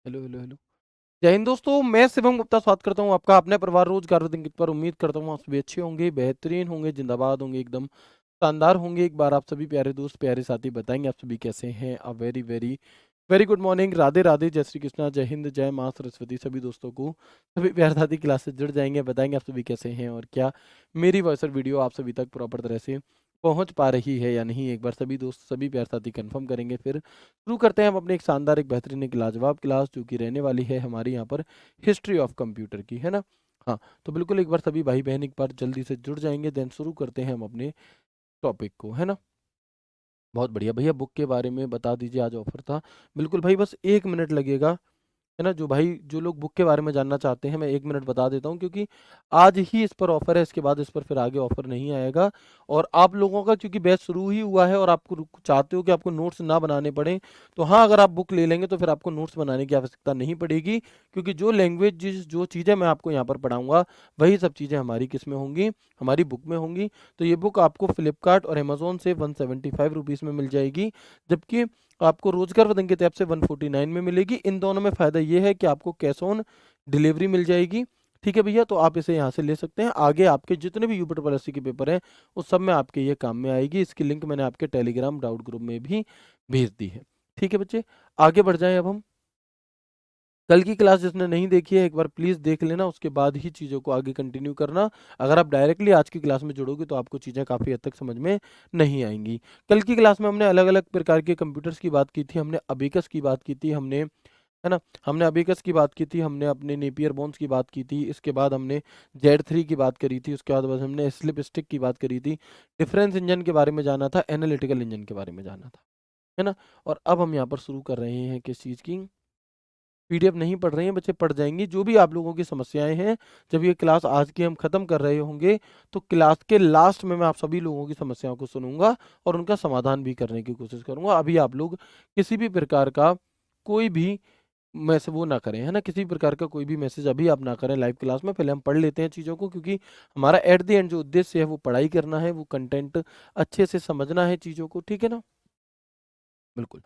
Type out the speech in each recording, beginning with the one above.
Hello hello hello. जय हिंद दोस्तों, मैं शिवम गुप्ता स्वागत करता हूँ आपका अपने परिवार रोजगार दिन पर। उम्मीद करता हूँ आप सभी अच्छे होंगे, बेहतरीन होंगे, जिंदाबाद होंगे, एकदम शानदार होंगे। एक बार आप सभी प्यारे दोस्त प्यारे साथी बताएंगे आप सभी कैसे हैं। A very very very good morning, Radhe Radhe, जय श्री कृष्णा, जय हिंद, जय माँ सरस्वती। सभी दोस्तों को सभी प्यारे साथी क्लास से जुड़ जाएंगे, बताएंगे आप सभी कैसे हैं और क्या मेरी वॉइस और वीडियो आप सभी तक प्रॉपर तरह से पहुंच पा रही है या नहीं। एक बार सभी दोस्त सभी प्यारे साथी कंफर्म करेंगे, फिर शुरू करते हैं हम अपने एक शानदार एक बेहतरीन एक लाजवाब क्लास जो कि रहने वाली है हमारी यहाँ पर हिस्ट्री ऑफ कंप्यूटर की, है ना। हाँ, तो बिल्कुल एक बार सभी भाई बहन एक बार जल्दी से जुड़ जाएंगे, देन शुरू करते हैं हम अपने टॉपिक को, है ना। बहुत बढ़िया भैया, बुक के बारे में बता दीजिए, आज ऑफर था। बिल्कुल भाई, बस 1 मिनट लगेगा, है ना। जो भाई जो लोग बुक के बारे में जानना चाहते हैं, मैं 1 मिनट बता देता हूँ, क्योंकि आज ही इस पर ऑफर है, इसके बाद इस पर फिर आगे ऑफर नहीं आएगा। और आप लोगों का क्योंकि बैच शुरू ही हुआ है और आपको चाहते हो कि आपको नोट्स ना बनाने पड़े, तो हाँ, अगर आप बुक ले लेंगे तो फिर आपको नोट्स बनाने की आवश्यकता नहीं पड़ेगी, क्योंकि जो लैंग्वेज जिस जो चीज़ें मैं आपको यहाँ पर पढ़ाऊंगा वही सब चीज़ें हमारी किस में होंगी, हमारी बुक में होंगी। तो ये बुक आपको फ्लिपकार्ट और अमेजोन से 175 रुपीज़ में मिल जाएगी, जबकि आपको रोजगार वतन के ऐप से 149 में मिलेगी। इन दोनों में फ़ायदा ये है कि आपको कैश ऑन डिलीवरी मिल जाएगी। ठीक है भैया, तो आप इसे यहाँ से ले सकते हैं। आगे आपके जितने भी यूपी ट्रिपल एससी के पेपर हैं उस सब में आपके ये काम में आएगी। इसकी लिंक मैंने आपके टेलीग्राम डाउट ग्रुप में भी भेज दी है। ठीक है बच्चे, आगे बढ़ जाएं अब हम। कल की क्लास जिसने नहीं देखी है एक बार प्लीज़ देख लेना, उसके बाद ही चीज़ों को आगे कंटिन्यू करना। अगर आप डायरेक्टली आज की क्लास में जुड़ोगे तो आपको चीज़ें काफ़ी हद तक समझ में नहीं आएंगी। कल की क्लास में हमने अलग अलग प्रकार के कंप्यूटर्स की बात की थी, हमने अबेकस की बात की थी, हमने, है ना, हमने अबेकस की बात की थी, हमने अपने नेपियर बोन्स की बात की थी, इसके बाद हमने Z3 की बात करी थी, उसके बाद बस हमने स्लिप स्टिक की बात करी थी, डिफरेंस इंजन के बारे में जाना था, एनालिटिकल इंजन के बारे में जाना था, है ना। और अब हम यहाँ पर शुरू कर रहे हैं किस चीज़ की। पीडीएफ नहीं पढ़ रहे हैं बच्चे, पढ़ जाएंगी जो भी आप लोगों की समस्याएं हैं। जब ये क्लास आज की हम खत्म कर रहे होंगे तो क्लास के लास्ट में मैं आप सभी लोगों की समस्याओं को सुनूंगा और उनका समाधान भी करने की कोशिश करूंगा। अभी आप लोग किसी भी प्रकार का कोई भी मैसेज वो ना करें, है ना, किसी भी प्रकार का कोई भी मैसेज अभी आप ना करें लाइव क्लास में। पहले हम पढ़ लेते हैं चीज़ों को, क्योंकि हमारा एट द एंड जो उद्देश्य है वो पढ़ाई करना है, वो कंटेंट अच्छे से समझना है चीज़ों को। ठीक है ना, बिल्कुल।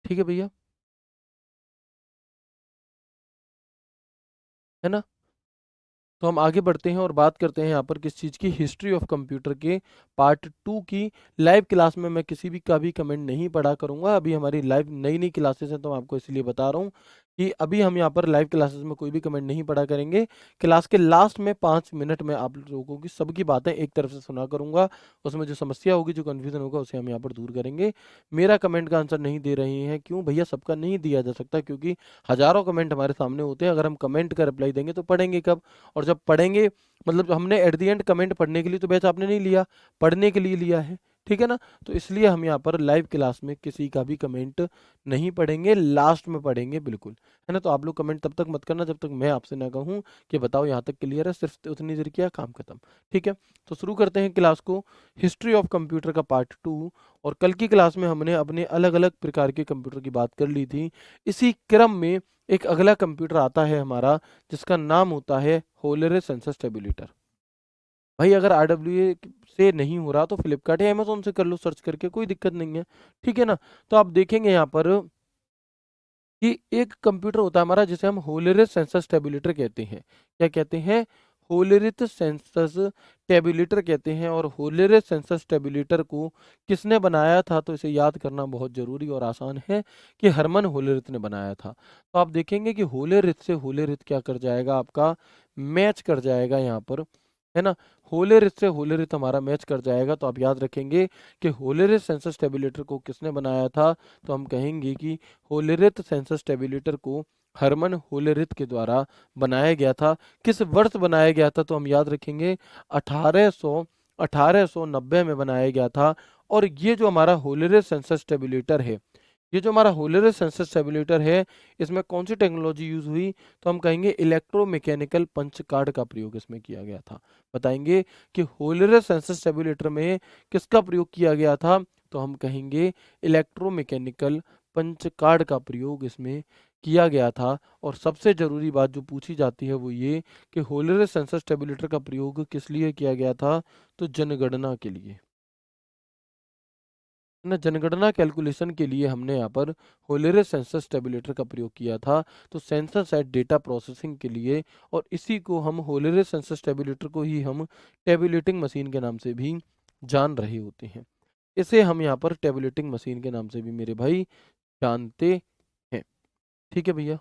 ठीक है भैया, है ना। तो हम आगे बढ़ते हैं और बात करते हैं यहाँ पर किस चीज़ की, हिस्ट्री ऑफ कंप्यूटर के पार्ट 2 की। लाइव क्लास में मैं किसी भी का भी कमेंट नहीं पढ़ा करूँगा। अभी हमारी लाइव नई नई क्लासेस हैं, तो मैं आपको इसलिए बता रहा हूँ कि अभी हम यहाँ पर लाइव क्लासेस में कोई भी कमेंट नहीं पढ़ा करेंगे। क्लास के लास्ट में 5 मिनट में आप लोगों की सबकी बातें एक तरफ से सुना करूँगा। उसमें जो समस्या होगी, जो कन्फ्यूजन होगा, उसे हम यहाँ पर दूर करेंगे। मेरा कमेंट का आंसर नहीं दे रहे हैं, क्यों भैया? सबका नहीं दिया जा सकता, क्योंकि हज़ारों कमेंट हमारे सामने होते हैं। अगर हम कमेंट का रिप्लाई देंगे तो पढ़ेंगे कब? और जब पढ़ेंगे, मतलब हमने एट द एंड कमेंट पढ़ने के लिए तो बैच आपने नहीं लिया, पढ़ने के लिए लिया है। ठीक है ना, तो इसलिए हम यहाँ पर लाइव क्लास में किसी का भी कमेंट नहीं पढ़ेंगे, लास्ट में पढ़ेंगे, बिल्कुल, है ना। तो आप लोग कमेंट तब तक मत करना जब तक मैं आपसे ना कहूँ कि बताओ यहाँ तक क्लियर है, सिर्फ उतनी देर किया, काम खत्म। ठीक है, तो शुरू करते हैं क्लास को। हिस्ट्री ऑफ कंप्यूटर का पार्ट 2। और कल की क्लास में हमने अपने अलग अलग प्रकार के कंप्यूटर की बात कर ली थी। इसी क्रम में एक अगला कंप्यूटर आता है हमारा, जिसका नाम होता है होलेरे सेंसस टेबुलेटर। भाई अगर आरडब्ल्यूए से नहीं हो रहा तो फ्लिपकार्ट या अमेजोन से कर लो सर्च करके, कोई दिक्कत नहीं है। ठीक है ना, तो आप देखेंगे यहाँ पर कि एक कंप्यूटर होता है हमारा जिसे हम होलेरे सेंसस टेबुलेटर कहते हैं। क्या कहते हैं? होलेरिथ सेंसस टेबुलेटर कहते हैं। और होलेरे सेंसस टेबुलेटर को किसने बनाया था? तो इसे याद करना बहुत जरूरी और आसान है कि हरमन होलेरिथ ने बनाया था। तो आप देखेंगे कि होलेरिथ से होलेरिथ क्या कर जाएगा, आपका मैच कर जाएगा यहाँ पर, है ना। होलेरिथ से होलेरिथ हमारा मैच कर जाएगा। तो आप याद रखेंगे कि होलेरिथ सेंसस टेबुलेटर को किसने बनाया था? तो हम कहेंगे कि होलेरिथ सेंसस टेबुलेटर को हरमन होलेरिथ के द्वारा बनाया गया था। किस वर्ष बनाया गया था? तो हम याद रखेंगे 1890 में बनाया गया था। और ये जो हमारा होलेरिथ सेंसस टेबुलेटर है, ये जो हमारा होलेरिथ सेंसस टेबुलेटर है, इसमें कौन सी टेक्नोलॉजी यूज हुई? तो हम कहेंगे इलेक्ट्रोमैकेनिकल पंच कार्ड का प्रयोग इसमें किया गया था। बताएंगे कि होलेरिथ सेंसस टेबुलेटर में किसका प्रयोग किया गया था? तो हम कहेंगे इलेक्ट्रोमैकेनिकल पंच कार्ड का प्रयोग इसमें किया गया था। और सबसे जरूरी बात जो पूछी जाती है वो ये कि होलेरिथ सेंसस टेबुलेटर का प्रयोग किस लिए किया गया था? तो जनगणना के लिए। ना जनगणना कैलकुलेशन के लिए हमने यहाँ पर होलेरिस सेंसस टेबुलेटर का प्रयोग किया था। तो सेंसस सेट डेटा प्रोसेसिंग के लिए, और इसी को हम होलेरिस सेंसस टेबुलेटर को ही हम टेबुलेटिंग मशीन के नाम से भी जान रहे होते हैं। इसे हम यहाँ पर टेबुलेटिंग मशीन के नाम से भी मेरे भाई जानते हैं। ठीक है भैया,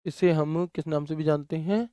इसे हम किस नाम से भी जानते हैं?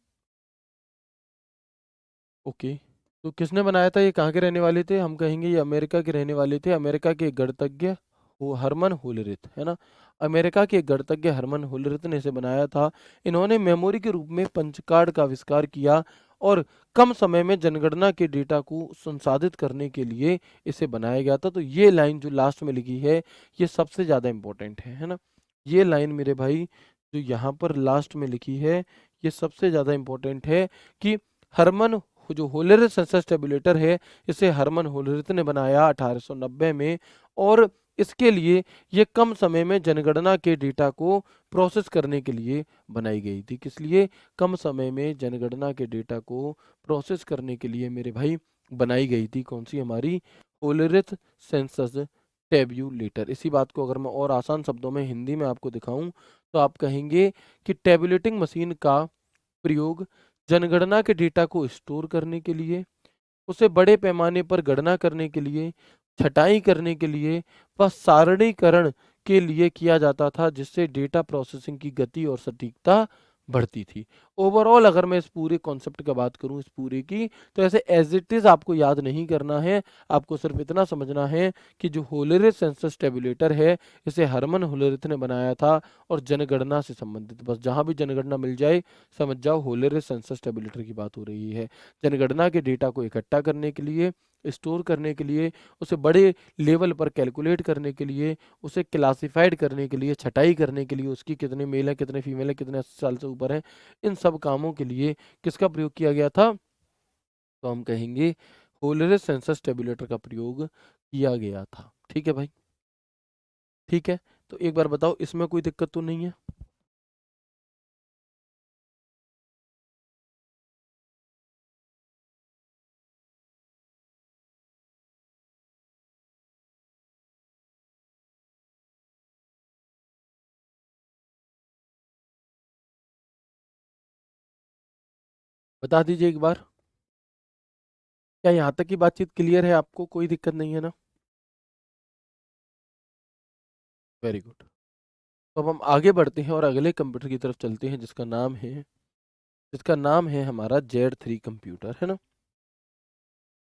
ओके। तो किसने बनाया था, ये कहाँ के रहने वाले थे? हम कहेंगे ये अमेरिका के रहने वाले थे। अमेरिका के एक गणितज्ञ वो हरमन होलरिथ, है ना? अमेरिका के एक गणितज्ञ हरमन होलरिथ ने इसे बनाया था। इन्होंने मेमोरी के रूप में पंच कार्ड का आविष्कार किया और कम समय में जनगणना के डेटा को संसाधित करने के लिए इसे बनाया गया था। तो ये लाइन जो लास्ट में लिखी है, ये सबसे ज़्यादा इम्पोर्टेंट है ना? ये लाइन मेरे भाई जो यहाँ पर लास्ट में लिखी है, ये सबसे ज़्यादा इम्पोर्टेंट है कि हरमन जो होलेरिस सेंसस टेबुलेटर है, इसे हरमन होलेरिथ ने बनाया 1890 में, और इसके लिए ये कम समय में जनगणना के डेटा को प्रोसेस करने के लिए बनाई गई थी। किस लिए? कम समय में जनगणना के डेटा को प्रोसेस करने के लिए मेरे भाई बनाई गई थी। कौन सी? हमारी होलेरिथ सेंसस टेब्यूलेटर। इसी बात को अगर मैं और आसान शब्दों में हिंदी में आपको दिखाऊं तो आप कहेंगे कि टेबुलेटिंग मशीन का प्रयोग जनगणना के डेटा को स्टोर करने के लिए, उसे बड़े पैमाने पर गणना करने के लिए, छटाई करने के लिए व सारणीकरण के लिए किया जाता था, जिससे डेटा प्रोसेसिंग की गति और सटीकता बढ़ती थी। ओवरऑल अगर मैं इस पूरे कॉन्सेप्ट का बात करूं, इस पूरे की, तो ऐसे एज इट इज आपको याद नहीं करना है। आपको सिर्फ इतना समझना है कि जो होलेरिस सेंसस टेबुलेटर है, इसे हरमन होलेरिथ ने बनाया था और जनगणना से संबंधित, बस जहां भी जनगणना मिल जाए समझ जाओ होलेरिस सेंसस टेबुलेटर की बात हो रही है। जनगणना के डेटा को इकट्ठा करने के लिए, स्टोर करने के लिए, उसे बड़े लेवल पर कैलकुलेट करने के लिए, उसे क्लासिफाइड करने के लिए, छटाई करने के लिए, उसकी कितने मेल है, कितने फीमेल है, कितने 80 साल से ऊपर है, इन सब कामों के लिए किसका प्रयोग किया गया था? तो हम कहेंगे होलेरिस सेंसस टेबुलेटर का प्रयोग किया गया था। ठीक है भाई? ठीक है, तो एक बार बताओ इसमें कोई दिक्कत तो नहीं है? बता दीजिए एक बार। क्या यहाँ तक की बातचीत क्लियर है? आपको कोई दिक्कत नहीं है ना? Very good. तो अब हम आगे बढ़ते हैं और अगले कंप्यूटर की तरफ चलते हैं, जिसका नाम है हमारा जेड 3 कंप्यूटर, है ना?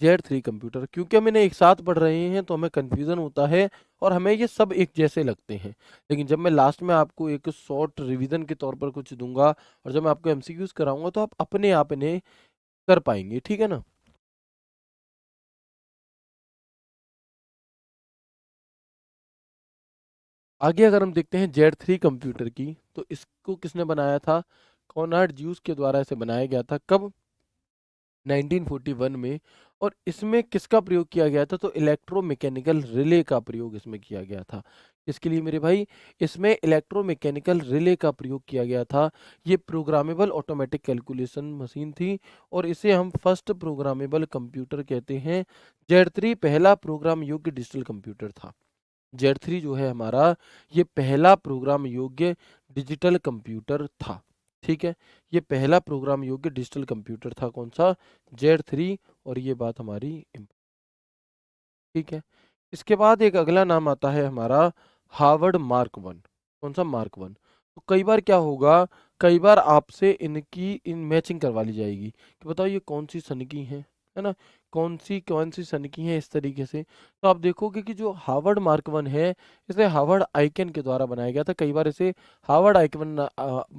जेड 3 कंप्यूटर, क्योंकि हम इन्हें एक साथ पढ़ रहे हैं तो हमें कन्फ्यूजन होता है और हमें ये सब एक जैसे लगते हैं। लेकिन जब मैं लास्ट में आपको एक शॉर्ट रिवीजन के तौर पर कुछ दूंगा और जब मैं आपको एमसीक्यूज कराऊंगा तो आप अपने आप इन्हें कर पाएंगे। ठीक है ना? आगे अगर हम देखते हैं जेड 3 कंप्यूटर की, तो इसको किसने बनाया था? कॉनराड ज्यूस के द्वारा इसे बनाया गया था। कब? 1941 में। और इसमें किसका प्रयोग किया गया था? तो इलेक्ट्रोमैकेनिकल रिले का प्रयोग इसमें किया गया था। इसके लिए मेरे भाई, इसमें इलेक्ट्रोमैकेनिकल रिले का प्रयोग किया गया था। ये प्रोग्रामेबल ऑटोमेटिक कैलकुलेशन मशीन थी और इसे हम फर्स्ट प्रोग्रामेबल कंप्यूटर कहते हैं। जेड 3 पहला प्रोग्राम योग्य डिजिटल कंप्यूटर था। जेड 3 जो है हमारा, ये पहला प्रोग्राम योग्य डिजिटल कंप्यूटर था। ठीक है, ये पहला प्रोग्राम योग्य डिजिटल कंप्यूटर था। कौन सा? जेड 3। और ये बात हमारी ठीक है। इसके बाद एक अगला नाम आता है हमारा हार्वर्ड मार्क 1। कौन सा? मार्क 1। तो कई बार क्या होगा, कई बार आपसे इनकी इन मैचिंग करवा ली जाएगी कि बताओ ये कौन सी सन की है ना? कौन सी सन की है, इस तरीके से। तो आप देखोगे कि जो हार्वर्ड मार्क 1 है, इसे हार्वर्ड आइकन के द्वारा बनाया गया था। कई बार इसे हार्वर्ड आइकन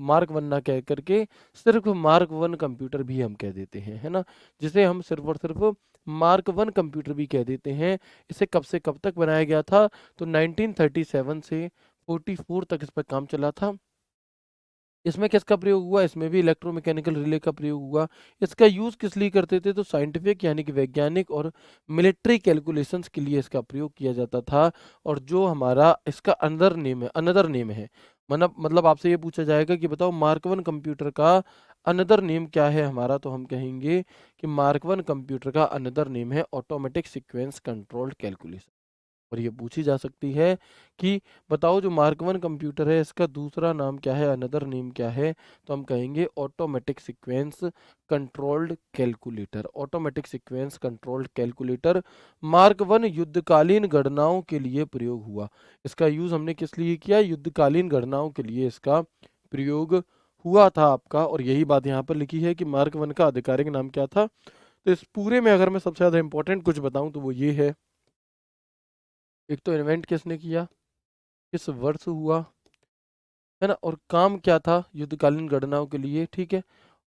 मार्क 1 ना कह करके सिर्फ मार्क 1 कंप्यूटर भी हम कह देते हैं, है ना? जिसे हम सिर्फ और सिर्फ मार्क 1 कंप्यूटर भी कह देते हैं। इसे कब से कब तक बनाया गया था? तो 1937 से 44 तक इस पर काम चला था। इसमें किसका प्रयोग हुआ? इसमें भी इलेक्ट्रोमैकेनिकल रिले का प्रयोग हुआ। इसका यूज़ किस लिए करते थे? तो साइंटिफिक यानी कि वैज्ञानिक और मिलिट्री कैलकुलेशंस के लिए इसका प्रयोग किया जाता था। और जो हमारा इसका अनदर नेम है, मतलब आपसे ये पूछा जाएगा कि बताओ मार्क 1 कंप्यूटर का अनदर नेम क्या है हमारा, तो हम कहेंगे कि मार्क 1 कंप्यूटर का अनदर नेम है ऑटोमेटिक सीक्वेंस कंट्रोल्ड कैलकुलेशन। और ये पूछी जा सकती है कि बताओ जो मार्क वन कंप्यूटर है इसका दूसरा नाम क्या है, अनदर नेम क्या है? तो हम कहेंगे automatic sequence controlled calculator. Automatic sequence controlled calculator mark one युद्धकालीन गणनाओं के लिए प्रयोग हुआ। इसका यूज हमने किस लिए किया? युद्धकालीन गणनाओं के लिए इसका प्रयोग हुआ था आपका। और यही बात यहाँ पर लिखी है कि मार्क वन का आधिकारिक नाम क्या था। तो इस पूरे में अगर मैं सबसे ज्यादा इंपॉर्टेंट कुछ बताऊं तो वो ये है, एक तो इन्वेंट किसने किया, किस वर्ष हुआ, है ना, और काम क्या था युद्धकालीन गणनाओं के लिए, ठीक है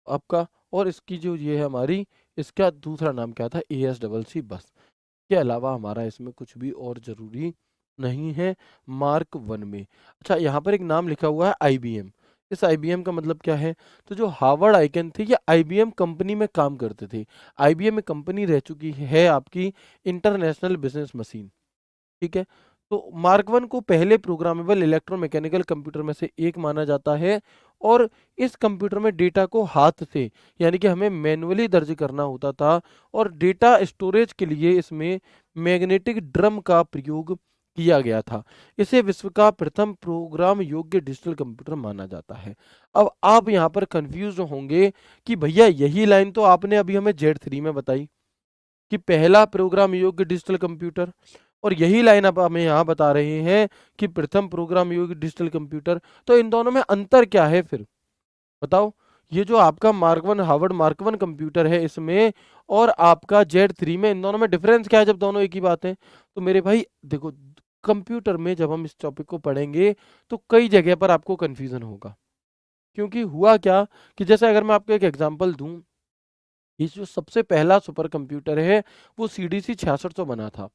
आपका। और इसकी जो ये है हमारी, इसका दूसरा नाम क्या था, AS-CC बस। के अलावा हमारा इसमें कुछ भी और जरूरी नहीं है मार्क वन में। अच्छा, यहाँ पर एक नाम लिखा हुआ है IBM। इस IBM का मतलब क्या है? तो जो हार्वर्ड आइकन थे ये IBM कंपनी में काम करते थे। IBM में कंपनी रह चुकी है आपकी इंटरनेशनल बिजनेस मशीन, ठीक है। तो मार्क वन को पहले प्रोग्रामेबल इलेक्ट्रोमैकेनिकल कंप्यूटर में से एक माना जाता है। और इस कंप्यूटर में डेटा को हाथ से, यानी कि हमें मैन्युअली दर्ज करना होता था। और डेटा स्टोरेज के लिए इसमें मैग्नेटिक ड्रम का प्रयोग किया गया था। इसे विश्व का प्रथम प्रोग्राम योग्य डिजिटल कंप्यूटर माना जाता है। अब आप यहाँ पर कंफ्यूज होंगे कि भैया यही लाइन तो आपने अभी हमें Z3 में बताई कि पहला प्रोग्राम योग्य डिजिटल कंप्यूटर, और यही लाइन आप हमें यहाँ बता रहे हैं कि प्रथम प्रोग्राम योग्य डिजिटल कंप्यूटर। तो इन दोनों में अंतर क्या है फिर बताओ? ये जो आपका mark one Harvard mark one computer है इसमें और आपका Z3 में, इन दोनों में डिफरेंस क्या है जब दोनों एक ही बात है? तो मेरे भाई देखो, कंप्यूटर में जब हम इस टॉपिक को पढ़ेंगे तो कई जगह पर आपको कंफ्यूजन होगा। क्योंकि हुआ क्या कि जैसे अगर मैं आपको एक एग्जांपल दूं, ये जो सबसे पहला सुपर कंप्यूटर है वो CDC 6600 बना था।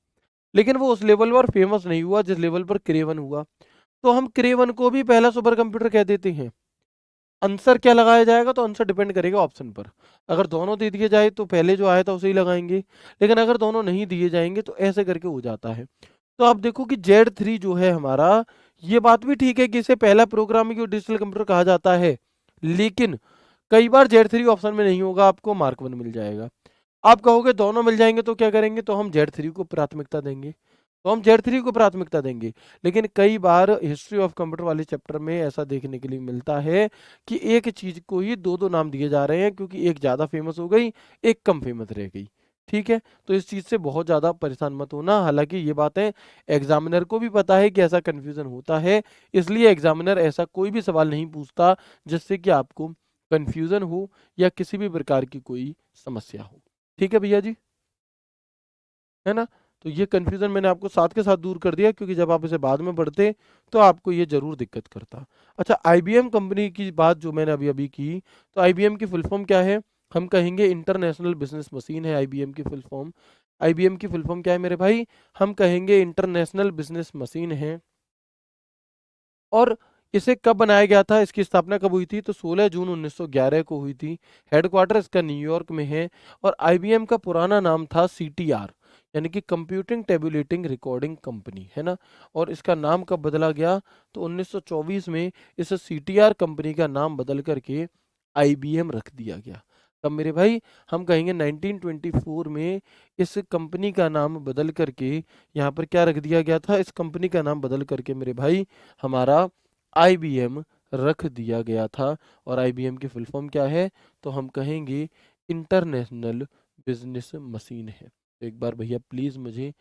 लेकिन वो उस लेवल पर फेमस नहीं हुआ जिस लेवल पर क्रेवन हुआ। तो हम क्रेवन को भी पहला सुपर कंप्यूटर कह देते हैं। आंसर क्या लगाया जाएगा? तो आंसर डिपेंड करेगा ऑप्शन पर। अगर दोनों दे दिए जाए तो पहले जो आया था उसे ही लगाएंगे, लेकिन अगर दोनों नहीं दिए जाएंगे तो ऐसे करके हो जाता है। तो आप देखो कि Z3 जो है हमारा, ये बात भी ठीक है कि इसे पहला प्रोग्रामिंग और डिजिटल कंप्यूटर कहा जाता है। लेकिन कई बार Z3 ऑप्शन में नहीं होगा, आपको मार्क वन मिल जाएगा। आप कहोगे दोनों मिल जाएंगे तो क्या करेंगे? तो हम Z3 को प्राथमिकता देंगे। तो हम Z3 को प्राथमिकता देंगे। लेकिन कई बार हिस्ट्री ऑफ कंप्यूटर वाले चैप्टर में ऐसा देखने के लिए मिलता है कि एक चीज को ही दो दो नाम दिए जा रहे हैं क्योंकि एक ज्यादा फेमस हो गई, एक कम फेमस रह गई, ठीक है। तो इस चीज से बहुत ज्यादा परेशान मत होना। हालांकि ये बातें एग्जामिनर को भी पता है कि ऐसा कंफ्यूजन होता है, इसलिए एग्जामिनर ऐसा कोई भी सवाल नहीं पूछता जिससे कि आपको कंफ्यूजन हो या किसी भी प्रकार की कोई समस्या हो। ठीक है भैया जी, है ना। तो ये कंफ्यूजन मैंने आपको साथ के साथ दूर कर दिया क्योंकि जब आप इसे बाद में पढ़ते तो आपको ये जरूर दिक्कत करता। अच्छा, IBM कंपनी की बात जो मैंने अभी अभी की, तो IBM की फुल फॉर्म क्या है? हम कहेंगे इंटरनेशनल बिजनेस मशीन है IBM की फुल फॉर्म। IBM की फुल फॉर्म क्या है मेरे भाई? हम कहेंगे इंटरनेशनल बिजनेस मशीन है। और इसे कब बनाया गया था, इसकी स्थापना कब हुई थी? तो 16 जून 1911 को हुई थी। हेडक्वार्टर इसका न्यूयॉर्क में है। और IBM का पुराना नाम था CTR, यानी कि कंप्यूटिंग टेबुलेटिंग रिकॉर्डिंग कंपनी, है ना। और इसका नाम कब बदला गया? तो 1924 में इस CTR कंपनी का नाम बदल करके IBM रख दिया गया। तब मेरे भाई हम कहेंगे 1924 में इस कंपनी का नाम बदल करके यहाँ पर क्या रख दिया गया था? इस कंपनी का नाम बदल करके मेरे भाई हमारा IBM रख दिया गया था। और IBM की फुल फॉर्म क्या है? तो हम कहेंगे इंटरनेशनल बिजनेस मशीन है। तो एक बार भैया प्लीज मुझे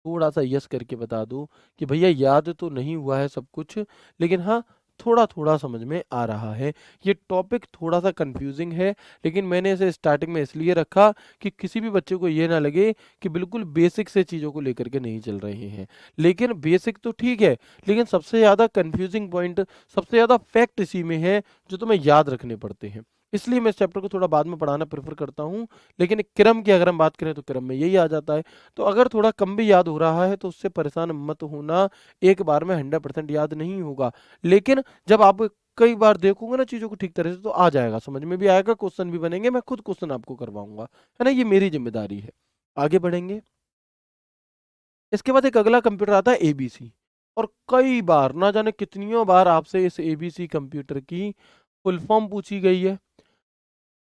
थोड़ा सा यस करके बता दो कि भैया याद तो नहीं हुआ है सब कुछ, लेकिन हाँ थोड़ा थोड़ा समझ में आ रहा है। ये टॉपिक थोड़ा सा कंफ्यूजिंग है, लेकिन मैंने इसे स्टार्टिंग में इसलिए रखा कि किसी भी बच्चे को ये ना लगे कि बिल्कुल बेसिक से चीज़ों को लेकर के नहीं चल रहे हैं। लेकिन बेसिक तो ठीक है, लेकिन सबसे ज़्यादा कंफ्यूजिंग पॉइंट, सबसे ज़्यादा फैक्ट इसी में है जो तुम्हें याद रखने पड़ते हैं। इसलिए मैं इस चैप्टर को थोड़ा बाद में पढ़ाना प्रेफर करता हूँ। लेकिन क्रम की अगर हम बात करें तो क्रम में यही आ जाता है। तो अगर थोड़ा कम भी याद हो रहा है तो उससे परेशान मत होना, एक बार में 100% याद नहीं होगा। लेकिन जब आप कई बार देखोगे ना चीज़ों को ठीक तरह से तो आ जाएगा, समझ में भी आएगा, क्वेश्चन भी बनेंगे, मैं खुद क्वेश्चन आपको करवाऊंगा, है ना। ये मेरी जिम्मेदारी है। आगे बढ़ेंगे। इसके बाद एक अगला कंप्यूटर आता है ABC। और कई बार, ना जाने कितनियों बार आपसे इस ABC कंप्यूटर की फुल फॉर्म पूछी गई है।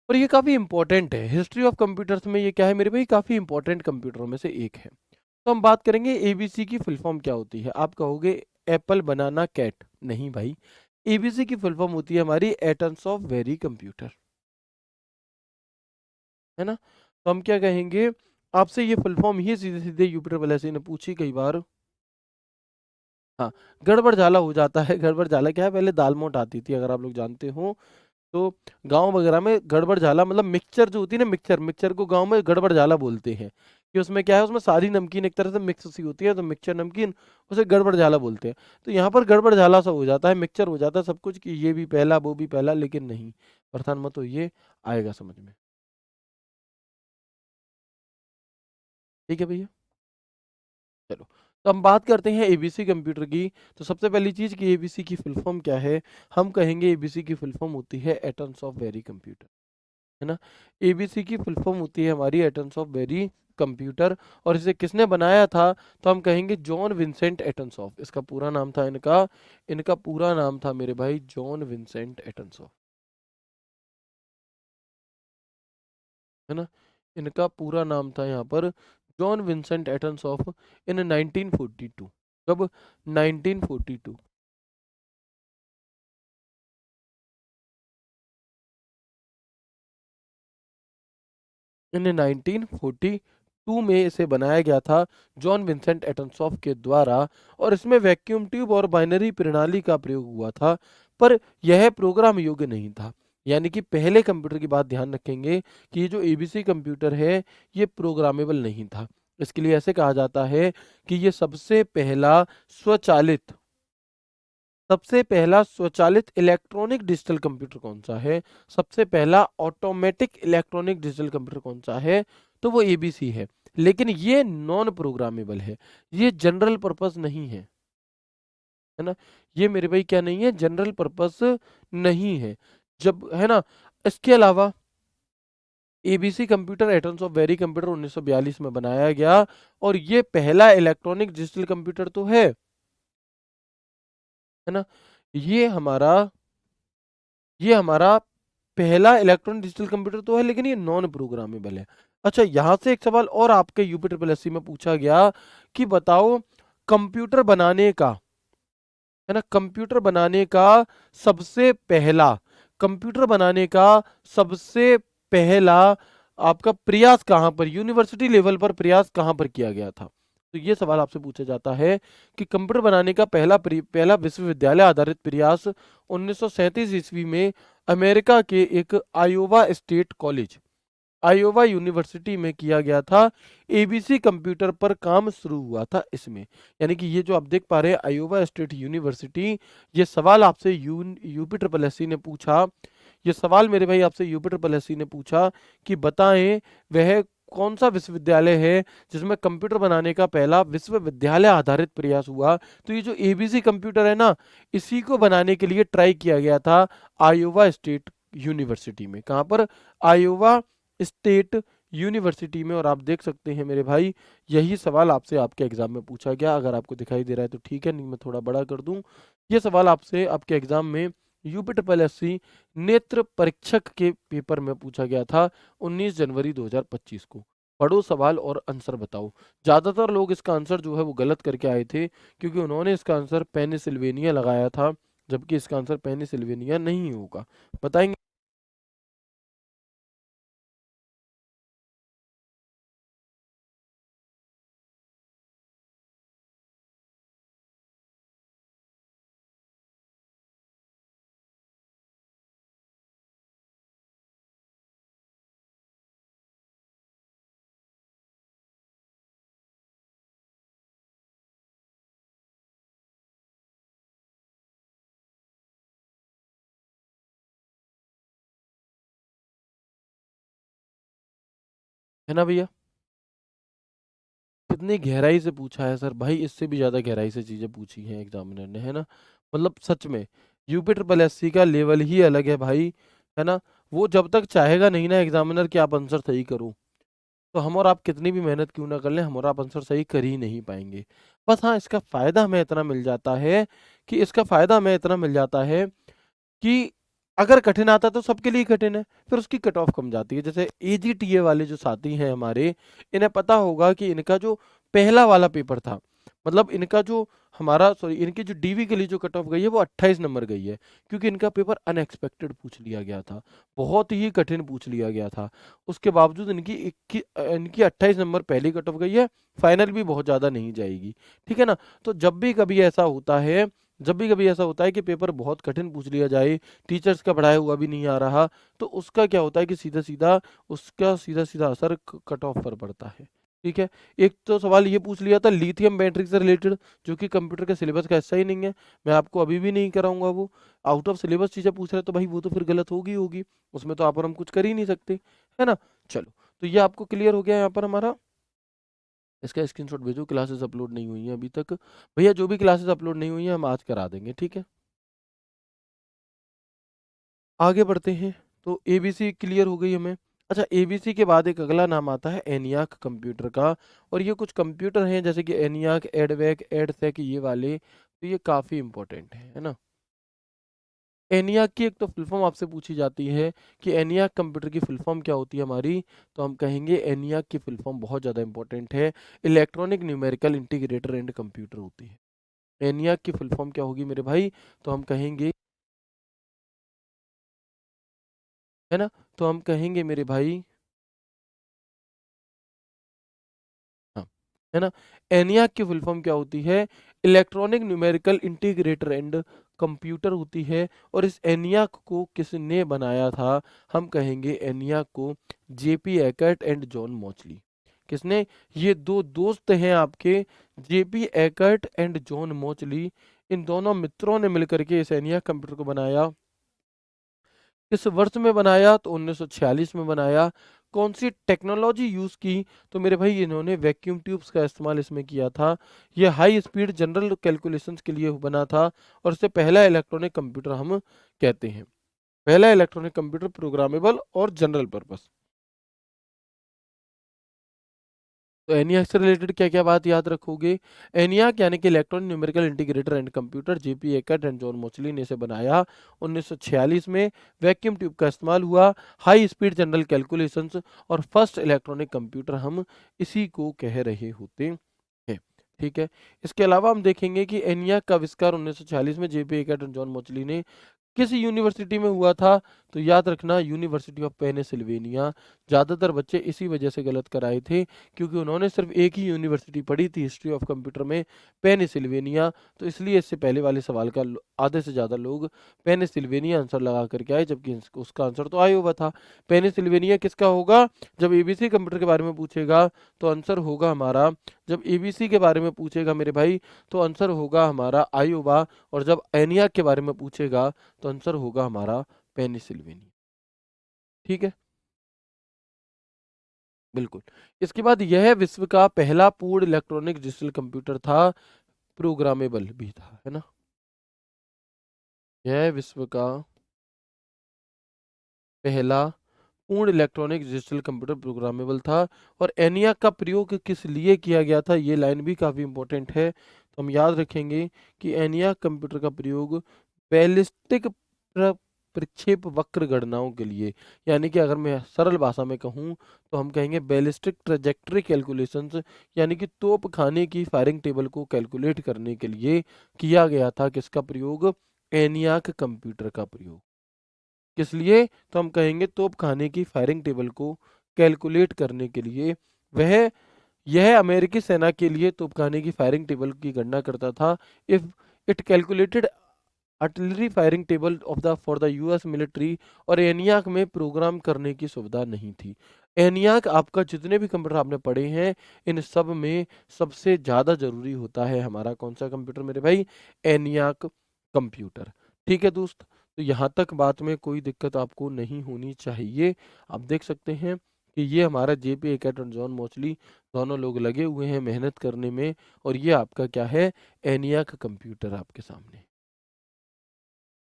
और ये काफ़ी इंपॉर्टेंट है हिस्ट्री ऑफ कंप्यूटर्स में। ये क्या है मेरे भाई? काफ़ी इंपॉर्टेंट कंप्यूटरों में से एक है। तो हम बात करेंगे एबीसी की फुल फॉर्म क्या होती है। आप कहोगे एप्पल बनाना कैट, नहीं भाई, एबीसी की फुल फॉर्म होती है हमारी एटम्स ऑफ वेरी कंप्यूटर, है ना। तो हम क्या कहेंगे, आपसे ये फुल फॉर्म ही सीधे सीधे यूपिटर वेलेसी ने पूछी कई बार। हाँ, गड़बड़ झाला हो जाता है। गड़बड़ झाला क्या है, पहले दाल मोठ आती थी अगर आप लोग जानते हो, तो गांव वगैरह में गड़बड़ झाला मतलब मिक्सचर जो होती है ना, मिक्सचर मिक्सचर को गांव में गड़बड़ झाला बोलते हैं, कि उसमें क्या है, उसमें सारी नमकीन एक तरह से मिक्स सी होती है, तो मिक्सचर नमकीन, उसे गड़बड़ झाला बोलते हैं। तो यहाँ पर गड़बड़ झाला सा हो जाता है, मिक्सचर हो जाता है सब कुछ, कि ये भी पहला वो भी पहला, लेकिन नहीं, प्रधान मत तो ये आएगा समझ में। ठीक है भैया, चलो। तो हम बात करते हैं एबीसी कंप्यूटर की। तो सबसे पहली चीज कि एबीसी की फुल फॉर्म क्या है, हम कहेंगे एबीसी की फुल फॉर्म होती है एटम्स ऑफ वेरी कंप्यूटर, है ना। एबीसी की फुल फॉर्म होती है हमारी एटम्स ऑफ वेरी कंप्यूटर। और इसे किसने बनाया था, तो हम कहेंगे जॉन विंसेंट एटनसॉफ, इसका पूरा नाम था, इनका इनका पूरा नाम था मेरे भाई जॉन विंसेंट एटनसॉफ, है ना। इनका पूरा नाम था यहाँ पर जॉन विंसेंट एटनसॉफ इन 1942। कब, 1942। इन 1942 में इसे बनाया गया था जॉन विंसेंट एटनसॉफ के द्वारा। और इसमें वैक्यूम ट्यूब और बाइनरी प्रणाली का प्रयोग हुआ था, पर यह प्रोग्राम योग्य नहीं था। यानी कि पहले कंप्यूटर की बात ध्यान रखेंगे कि ये जो एबीसी कंप्यूटर है ये प्रोग्रामेबल नहीं था। इसके लिए ऐसे कहा जाता है कि ये स्वचालित सबसे पहला स्वचालित इलेक्ट्रॉनिक डिजिटल कंप्यूटर कौन सा है, सबसे पहला ऑटोमेटिक इलेक्ट्रॉनिक डिजिटल कंप्यूटर कौन सा है, तो वो एबीसी है। लेकिन ये नॉन प्रोग्रामेबल है, ये जनरल पर्पस नहीं है ना। ये मेरे भाई क्या नहीं है, जनरल पर्पस नहीं है, जब, है ना। इसके अलावा ABC computer atoms of very computer 1942 में बनाया गया, और ये पहला इलेक्ट्रॉनिक डिजिटल कंप्यूटर तो है ना। ये हमारा ये हमारा पहला इलेक्ट्रॉनिक डिजिटल कंप्यूटर तो है, लेकिन ये नॉन प्रोग्रामेबल है। अच्छा, यहां से एक सवाल और आपके यूपी ट्रिपल एससी में पूछा गया कि बताओ, कंप्यूटर बनाने का, है ना, सबसे पहला कंप्यूटर बनाने का सबसे पहला आपका प्रयास कहां पर, यूनिवर्सिटी लेवल पर प्रयास कहां पर किया गया था। तो ये सवाल आपसे पूछा जाता है कि कंप्यूटर बनाने का पहला विश्वविद्यालय आधारित प्रयास 1937 ईस्वी में अमेरिका के एक आयोवा यूनिवर्सिटी में किया गया था। एबीसी कंप्यूटर पर काम शुरू हुआ था इसमें। यानी कि ये जो आप देख पा रहे हैं आयोवा स्टेट यूनिवर्सिटी, ये सवाल आपसे यूपी ट्रिपल एससी ने पूछा, ये सवाल मेरे भाई आपसे यूपी ट्रिपल एससी ने पूछा कि बताएं वह कौन सा विश्वविद्यालय है जिसमें कंप्यूटर बनाने का पहला विश्वविद्यालय आधारित प्रयास हुआ। तो ये जो एबीसी कंप्यूटर है ना, इसी को बनाने के लिए ट्राई किया गया था आयोवा स्टेट यूनिवर्सिटी में। कहाँ पर, आयोवा स्टेट यूनिवर्सिटी में। और आप देख सकते हैं मेरे भाई, यही सवाल आपसे आपके एग्जाम में पूछा गया। अगर आपको दिखाई दे रहा है तो ठीक है, नहीं मैं थोड़ा बड़ा कर दूं। ये सवाल आपसे आपके एग्जाम में यूपी ट्रिपल एससी नेत्र परीक्षक के पेपर में पूछा गया था 19 जनवरी 2025 को। पढ़ो सवाल और आंसर बताओ। ज्यादातर लोग इसका आंसर जो है वो गलत करके आए थे, क्योंकि उन्होंने इसका आंसर पेनिसिल्वेनिया लगाया था, जबकि इसका आंसर पेनिसिल्वेनिया नहीं होगा। बताएंगे, है ना भैया। कितनी गहराई से पूछा है सर भाई, इससे भी ज्यादा गहराई से चीजें पूछी हैं एग्जामिनर ने, है ना। मतलब सच में यूपी ट्रिपल एससी का लेवल ही अलग है भाई, है ना। वो जब तक चाहेगा नहीं ना एग्जामिनर कि आप आंसर सही करो, तो हम और आप कितनी भी मेहनत क्यों ना कर लें, हम और आप आंसर सही कर ही नहीं पाएंगे। बस हाँ, इसका फायदा हमें इतना मिल जाता है कि अगर कठिन आता है तो सबके लिए कठिन है, फिर उसकी कट ऑफ कम जाती है। जैसे एजीटीए वाले जो साथी हैं हमारे, इन्हें पता होगा कि इनका जो पहला वाला पेपर था। मतलब इनका जो हमारा सॉरी इनकी जो डीवी के लिए जो कट ऑफ गई है वो 28 नंबर गई है, क्योंकि इनका पेपर अनएक्सपेक्टेड पूछ लिया गया था, बहुत ही कठिन पूछ लिया गया था। उसके बावजूद इनकी 28 नंबर पहली कट ऑफ गई है, फाइनल भी बहुत ज़्यादा नहीं जाएगी, ठीक है ना। तो जब भी कभी ऐसा होता है कि पेपर बहुत कठिन पूछ लिया जाए, टीचर्स का पढ़ाया हुआ भी नहीं आ रहा, तो उसका क्या होता है कि सीधा सीधा असर कट ऑफ पर पड़ता है, ठीक है। एक तो सवाल ये पूछ लिया था लिथियम बैटरी से रिलेटेड, जो कि कंप्यूटर के सिलेबस का हिस्सा ही नहीं है, मैं आपको अभी भी नहीं कराऊंगा। वो आउट ऑफ सिलेबस चीज़ें पूछ रहे हैं तो भाई वो तो फिर गलत होगी होगी, उसमें तो आप और हम कुछ कर ही नहीं सकते, है ना। चलो, तो ये आपको क्लियर हो गया यहाँ पर हमारा। इसका स्क्रीनशॉट भेजो, क्लासेस अपलोड नहीं हुई हैं अभी तक। भैया जो भी क्लासेस अपलोड नहीं हुई हैं हम आज करा देंगे, ठीक है। आगे बढ़ते हैं। तो एबीसी क्लियर हो गई हमें। अच्छा, एबीसी के बाद एक अगला नाम आता है एनियाक कंप्यूटर का, और ये कुछ कंप्यूटर हैं जैसे कि एनियाक, एडवेक, एडसेक, ये वाले, तो ये काफ़ी इंपॉर्टेंट है ना। एनियाक की एक तो फुल फॉर्म आपसे पूछी जाती है कि एनियाक कंप्यूटर की फुल फॉर्म क्या होती है हमारी, तो हम कहेंगे एनियाक की फुल फॉर्म बहुत ज़्यादा इंपॉर्टेंट है, electronic numerical integrator and computer होती है। एनियाक की फुल फॉर्म क्या होगी मेरे भाई, तो हम कहेंगे, है ना, तो हम कहेंगे मेरे भाई, हाँ, है ना, एनियाक की फुल फॉर्म क्या होती है, electronic numerical integrator and computer होती है। और इस एनियाक को किसने बनाया था, हम कहेंगे एनियाक को जेपी एकर्ट एंड जॉन मॉचली। किसने, ये दो दोस्त हैं आपके, जेपी एकर्ट एंड जॉन मॉचली, इन दोनों मित्रों ने मिलकर के इस एनियाक कंप्यूटर को बनाया। किस वर्ष में बनाया, तो 1946 में बनाया। कौन सी टेक्नोलॉजी यूज़ की, तो मेरे भाई इन्होंने वैक्यूम ट्यूब्स का इस्तेमाल इसमें किया था। ये हाई स्पीड जनरल कैलकुलेशंस के लिए बना था, और इसे पहला इलेक्ट्रॉनिक कंप्यूटर हम कहते हैं। पहला इलेक्ट्रॉनिक कंप्यूटर प्रोग्रामेबल और जनरल पर्पस। तो एनियाक से रिलेटेड क्या क्या बात याद रखोगे, एनियाक यानी कि electronic numerical integrator and computer, JP Eckert and John मोचली ने इसे बनाया 1946 में। वैक्यूम ट्यूब का इस्तेमाल हुआ, हाई स्पीड जनरल कैलकुलेशंस, और फर्स्ट इलेक्ट्रॉनिक कंप्यूटर हम इसी को कह रहे होते हैं, ठीक है। इसके अलावा हम देखेंगे कि एनियाक का आविष्कार 1946 में जेपी एकर्ट एंड जॉन मोचली ने किस यूनिवर्सिटी में हुआ था, तो याद रखना यूनिवर्सिटी ऑफ पेनिसिल्वेनिया। ज़्यादातर बच्चे इसी वजह से गलत कराए थे, क्योंकि उन्होंने सिर्फ एक ही यूनिवर्सिटी पढ़ी थी हिस्ट्री ऑफ कंप्यूटर में, पेनिसिल्वेनिया, तो इसलिए इससे पहले वाले सवाल का आधे से ज़्यादा लोग पेनिसिल्वेनिया आंसर लगा करके आए, जबकि उसका आंसर तो आयोवा था। पेनिसिल्वेनिया किसका होगा, जब एबीसी कंप्यूटर के बारे में पूछेगा तो आंसर होगा हमारा, जब एबीसी के बारे में पूछेगा मेरे भाई तो आंसर होगा हमारा आयोवा, और जब एनियाक के बारे में पूछेगा तो आंसर होगा हमारा पेनिसिल्वेनिया, ठीक है, बिल्कुल। इसके बाद यह विश्व का पहला पूर्ण इलेक्ट्रॉनिक डिजिटल कंप्यूटर था, प्रोग्रामेबल भी था, है ना। यह विश्व का पहला पूर्ण इलेक्ट्रॉनिक डिजिटल कंप्यूटर प्रोग्रामेबल था। और एनियाक का प्रयोग किस लिए किया गया था, ये लाइन भी काफ़ी इंपॉर्टेंट है, तो हम याद रखेंगे कि एनियाक कंप्यूटर का प्रयोग बैलिस्टिक प्रक्षेप वक्र गणनाओं के लिए, यानी कि अगर मैं सरल भाषा में कहूँ तो हम कहेंगे बैलिस्टिक ट्रेजेक्टरी कैलकुलेशंस, यानी कि तोप खाने की फायरिंग टेबल को कैलकुलेट करने के लिए किया गया था किसका प्रयोग, एनियाक कंप्यूटर का प्रयोग। किस लिए, तो हम कहेंगे तोप खाने की फायरिंग टेबल को कैलकुलेट करने के लिए। वह यह अमेरिकी सेना के लिए तोपखाने की फायरिंग टेबल की गणना करता था। If it calculated artillery firing table of the for the US military, और एनियाक में प्रोग्राम करने की सुविधा नहीं थी। एनियाक आपका जितने भी कंप्यूटर आपने पढ़े हैं इन सब में सबसे ज़्यादा ज़रूरी होता है हमारा कौन सा कंप्यूटर मेरे भाई, एनियाक कंप्यूटर, ठीक है दोस्त। तो यहाँ तक बात में कोई दिक्कत आपको नहीं होनी चाहिए। आप देख सकते हैं कि ये हमारा जेपी एकट और जॉन मोचली दोनों लोग लगे हुए हैं मेहनत करने में, और ये आपका क्या है, एनियाक कंप्यूटर आपके सामने,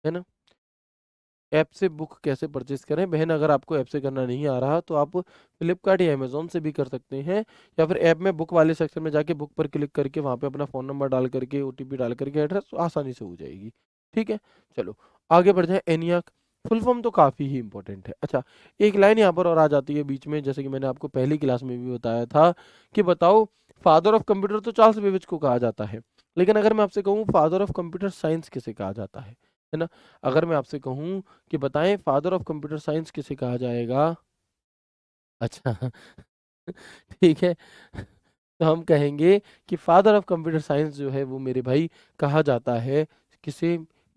है ना। ऐप से बुक कैसे परचेज करें, बहन अगर आपको ऐप से करना नहीं आ रहा तो आप फ्लिपकार्ट या अमेजोन से भी कर सकते हैं, या फिर ऐप में बुक वाले सेक्शन में जाके बुक पर क्लिक करके वहाँ पे अपना फ़ोन नंबर डाल करके ओटीपी डाल करके एड्रेस आसानी से हो जाएगी, ठीक है। चलो आगे बढ़ जाए। एनियाक फुल फॉर्म तो काफ़ी ही इंपॉर्टेंट है। अच्छा, एक लाइन यहाँ पर और आ जाती है बीच में, जैसे कि मैंने आपको पहली क्लास में भी बताया था कि बताओ फादर ऑफ कंप्यूटर तो चार्ल्स बेबेज को कहा जाता है, लेकिन अगर मैं आपसे कहूँ फादर ऑफ कंप्यूटर साइंस किसे कहा जाता है ना? अगर मैं आपसे कहूँ कि बताएं फादर ऑफ कंप्यूटर साइंस किसे कहा जाएगा? अच्छा ठीक है। तो हम कहेंगे कि फादर ऑफ कंप्यूटर साइंस जो है वो मेरे भाई कहा जाता है किसे,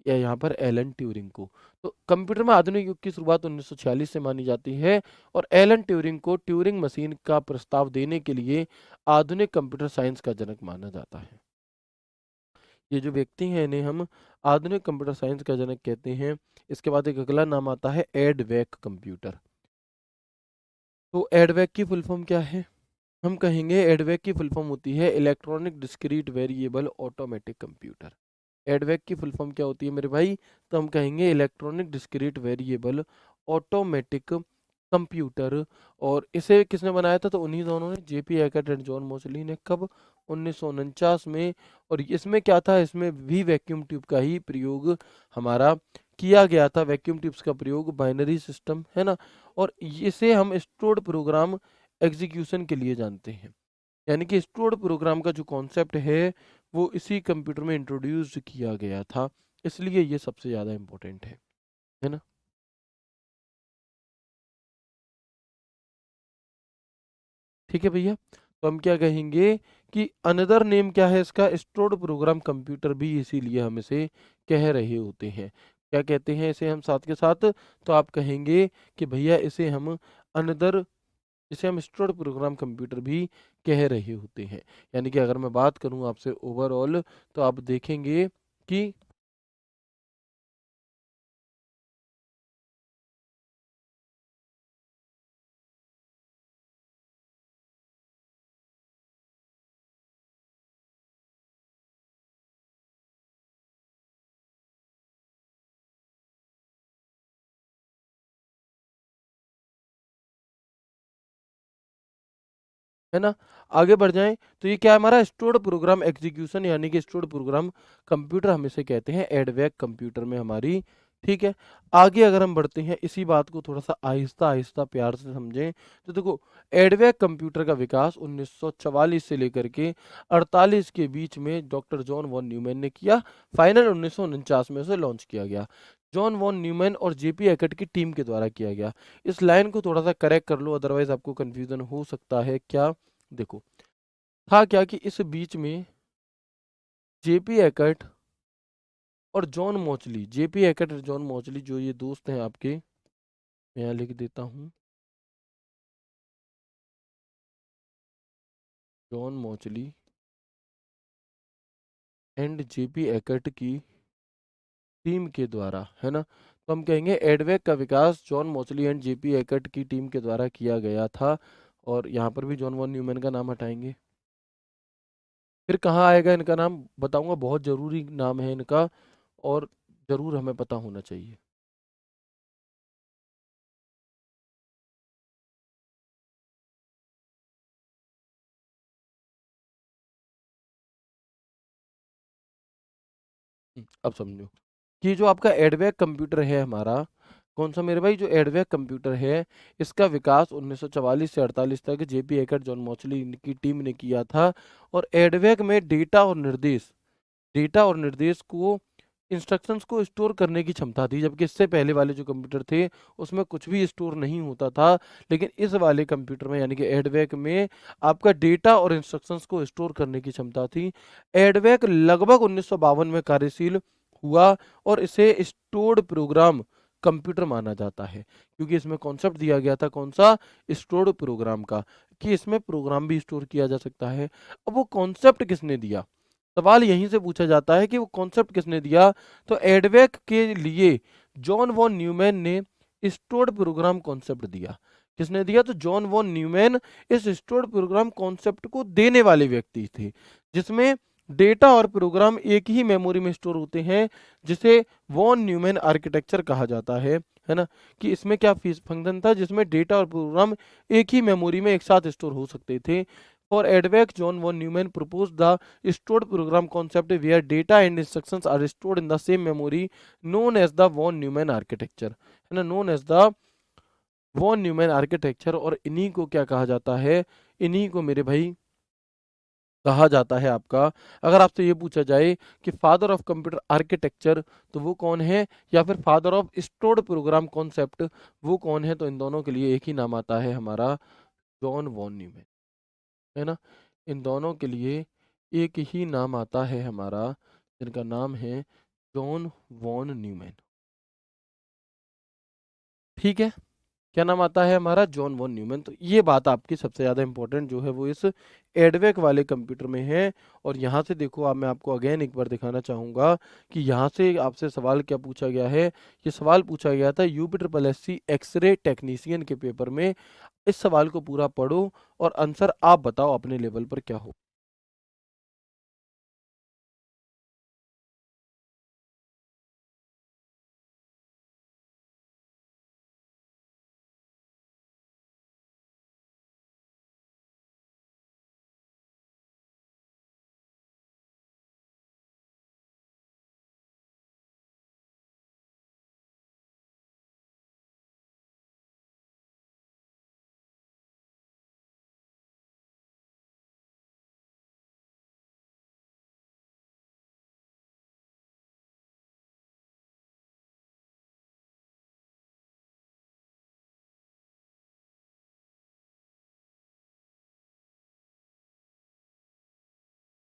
या यहाँ पर एलन ट्यूरिंग को। तो कंप्यूटर में आधुनिक युग की शुरुआत 1946 से मानी जाती है, और एलन ट्यूरिंग को ट्यूरिंग मशीन का प्रस्ताव देने के लिए आधुनिक कंप्यूटर साइंस का जनक माना जाता है। ये जो व्यक्ति हैं इन्हें हम आधुनिक कंप्यूटर साइंस का जनक कहते हैं। इसके बाद एक अगला नाम आता है एडवेक कंप्यूटर। तो एडवेक की फुल फॉर्म क्या है? हम कहेंगे एडवेक की फुल फॉर्म होती है electronic discrete variable automatic computer. EDVAC की फुल फॉर्म क्या होती है मेरे भाई? तो हम कहेंगे electronic discrete variable automatic computer. और इसे किसने बनाया था? तो उन्हीं दोनों ने, जेपी हैकेट एंड जॉन मोसली ने। कब? 1949 में। और इसमें क्या था? इसमें भी वैक्यूम ट्यूब का ही प्रयोग हमारा किया गया था। वैक्यूम ट्यूब्स का प्रयोग बाइनरी सिस्टम है ना, और इसे हम स्टोर्ड प्रोग्राम एग्जीक्यूशन के लिए जानते हैं। यानी कि स्टोर्ड प्रोग्राम का जो कॉन्सेप्ट है वो इसी कंप्यूटर में इंट्रोड्यूस किया गया था, इसलिए ये सबसे ज़्यादा इम्पोर्टेंट है ना? ठीक है भैया। तो हम क्या कहेंगे कि अनदर नेम क्या है इसका? स्टोर्ड प्रोग्राम कंप्यूटर भी, इसीलिए हम इसे कह रहे होते हैं। क्या कहते हैं इसे हम साथ के साथ? तो आप कहेंगे कि भैया इसे हम अनदर, इसे हम स्टोर्ड प्रोग्राम कंप्यूटर भी कह रहे होते हैं। यानी कि अगर मैं बात करूं आपसे ओवरऑल, तो आप देखेंगे कि है ना, आगे बढ़ जाएं तो ये क्या है हमारा? स्टोर्ड प्रोग्राम एग्जीक्यूशन, यानी कि स्टोर्ड प्रोग्राम कंप्यूटर हम इसे कहते हैं एडवेक कंप्यूटर में हमारी। ठीक है, आगे अगर हम बढ़ते हैं, इसी बात को थोड़ा सा आहिस्ता आहिस्ता प्यार से समझें, तो देखो एडवेक कंप्यूटर का विकास 1944 से लेकर के 48 के बीच में डॉक्टर जॉन वॉन न्यूमैन ने किया। फाइनल 1949 में उसे लॉन्च किया गया। जॉन वॉन न्यूमैन और जेपी हैकेट की टीम के द्वारा किया गया। इस लाइन को थोड़ा सा करेक्ट कर लो, अदरवाइज आपको कंफ्यूजन हो सकता है। क्या? देखो, था क्या कि इस बीच में जेपी हैकेट और जॉन मॉचली, जेपी हैकेट और जॉन मॉचली जो ये दोस्त हैं आपके, मैं यहाँ लिख देता हूँ, जॉन मॉचली एंड जेपी हैकेट की टीम के द्वारा, है ना? तो हम कहेंगे एडवेक का विकास जॉन मॉचली एंड जेपी हैकेट की टीम के द्वारा किया गया था। और यहाँ पर भी जॉन वॉन न्यूमैन का नाम हटाएंगे। फिर कहाँ आएगा इनका नाम? बताऊंगा, बहुत जरूरी नाम है इनका, और जरूर हमें पता होना चाहिए। अब समझो कि जो आपका एडवेक कंप्यूटर है हमारा, कौन सा मेरे भाई? जो एडवेक कंप्यूटर है, इसका विकास 1944 से 48 तक जेपी एकट जॉन मॉचली की टीम ने किया था। और एडवेक में डेटा और निर्देश को, इंस्ट्रक्शंस को स्टोर करने की क्षमता थी, जबकि इससे पहले वाले जो कंप्यूटर थे उसमें कुछ भी स्टोर नहीं होता था। लेकिन इस वाले कंप्यूटर में, यानी कि एडवेक में, आपका डेटा और इंस्ट्रक्शंस को स्टोर करने की क्षमता थी। एडवेक लगभग 1952 में कार्यशील हुआ, और इसे स्टोर्ड प्रोग्राम कंप्यूटर माना जाता है, क्योंकि इसमें कॉन्सेप्ट दिया गया था कौन सा? स्टोर्ड प्रोग्राम का, कि इसमें प्रोग्राम भी स्टोर किया जा सकता है। अब वो कॉन्सेप्ट किसने दिया? सवाल यहीं से पूछा जाता है कि वो कॉन्सेप्ट किसने दिया। तो एडवेक के लिए जॉन वॉन न्यूमैन ने स्टोर्ड प्रोग्राम कॉन्सेप्ट दिया। किसने दिया? तो जॉन वॉन न्यूमैन इस स्टोर्ड प्रोग्राम कॉन्सेप्ट को देने वाले व्यक्ति थे, जिसमें डेटा और प्रोग्राम एक ही मेमोरी में स्टोर होते हैं, जिसे वॉन न्यूमैन आर्किटेक्चर कहा जाता है ना? कि इसमें क्या फंक्शन था जिसमें डेटा और प्रोग्राम एक ही मेमोरी में एक साथ स्टोर हो सकते थे। For ADVAC, John von Neumann proposed the stored program concept where data and instructions are stored in the same memory, known as the von Neumann architecture, है ना? known as the von Neumann architecture। और इन्हीं को क्या कहा जाता है? इन्हीं को मेरे भाई कहा जाता है आपका। अगर आपसे ये पूछा जाए कि फादर ऑफ कंप्यूटर आर्किटेक्चर तो वो कौन है, या फिर father of stored program concept वो कौन है, तो इन दोनों के लिए एक ही नाम आता है हमारा, जॉन वॉन न्यूमैन, है ना। इन दोनों के लिए एक ही नाम आता है हमारा, जिनका नाम है जॉन वॉन न्यूमैन। ठीक है, क्या नाम आता है हमारा, जॉन वॉन न्यूमैन। तो ये बात आपकी सबसे ज़्यादा इंपॉर्टेंट जो है वो इस एडवेक वाले कंप्यूटर में है। और यहाँ से देखो, अब मैं आपको अगेन एक बार दिखाना चाहूँगा कि यहाँ से आपसे सवाल क्या पूछा गया है। ये सवाल पूछा गया था UPSC एक्सरे टेक्नीशियन के पेपर में। इस सवाल को पूरा पढ़ो और आंसर आप बताओ अपने लेवल पर क्या हो।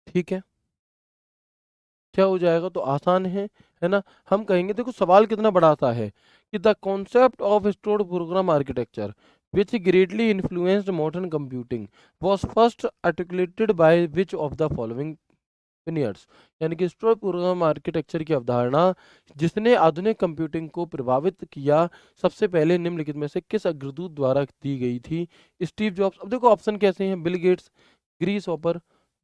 ठीक है, क्या हो जाएगा, तो आसान है ना। हम कहेंगे, देखो सवाल कितना बड़ा सा है कि the concept of stored program architecture which greatly influenced modern computing was first articulated by which of the following pioneers। यानी कि स्टोर प्रोग्राम आर्किटेक्चर की अवधारणा जिसने आधुनिक कंप्यूटिंग को प्रभावित किया, सबसे पहले निम्नलिखित में से किस अग्रदूत द्वारा दी गई थी। Steve Jobs. अब देखो ऑप्शन कैसे हैं, Bill Gates, Grace Hopper,